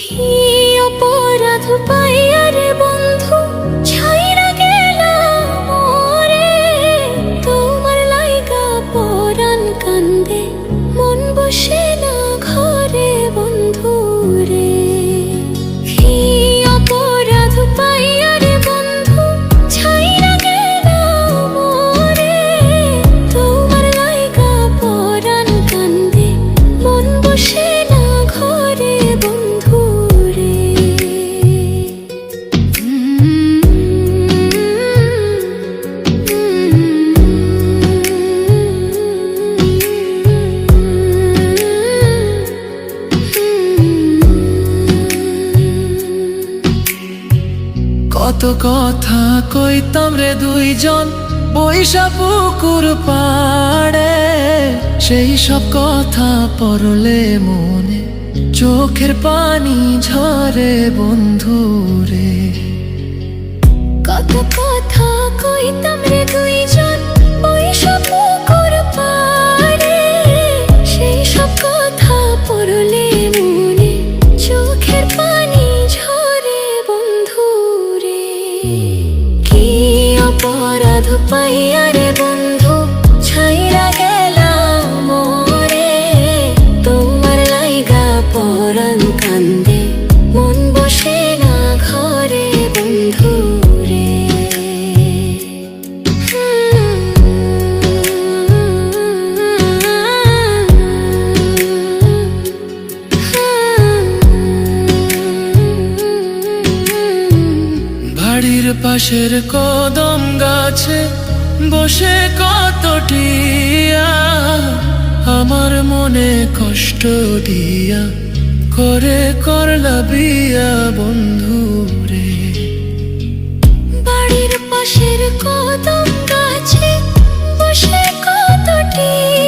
কি অপরাধ পাইয়া রে বন্ধু ছাইরা গেলাম মোরে, তোমার লাইগা পরাণ কান্দে মন বসে না ঘরে বন্ধু রে। কি অপরাধ পাইয়া রে বন্ধু ছাইরা গেলাম মোরে, তোমার লাইগা পরাণ কান্দে মন বসে না ঘরে বন্ধু রে। কত কথা কইতাম রে দুইজন বৈশা পুকুর পাড়ে, সেই সব কথা পড়লে মনে চোখের পানি ঝরে বন্ধু রে। কত কথা কইতাম রে দুইজন বৈশা পুকুর পাড়ে, সেই সব কথা পড়লে মনে চোখের পানি ঝরে বন্ধু রে। কি অপরাধ পাইয়া রে বন্ধু ছাইরা গেলাম মোরে, তোমার লাইগা পরাণ কান্দে মন বসে না ঘরে বন্ধু রে। বাড়ির পাশের কদম গাছে বসে কত টিয়া, আমার মনে কষ্ট দিয়া করে করলা বিয়া বন্ধু রে। বাড়ির পাশের কদম গাছে বসে কত টিয়া,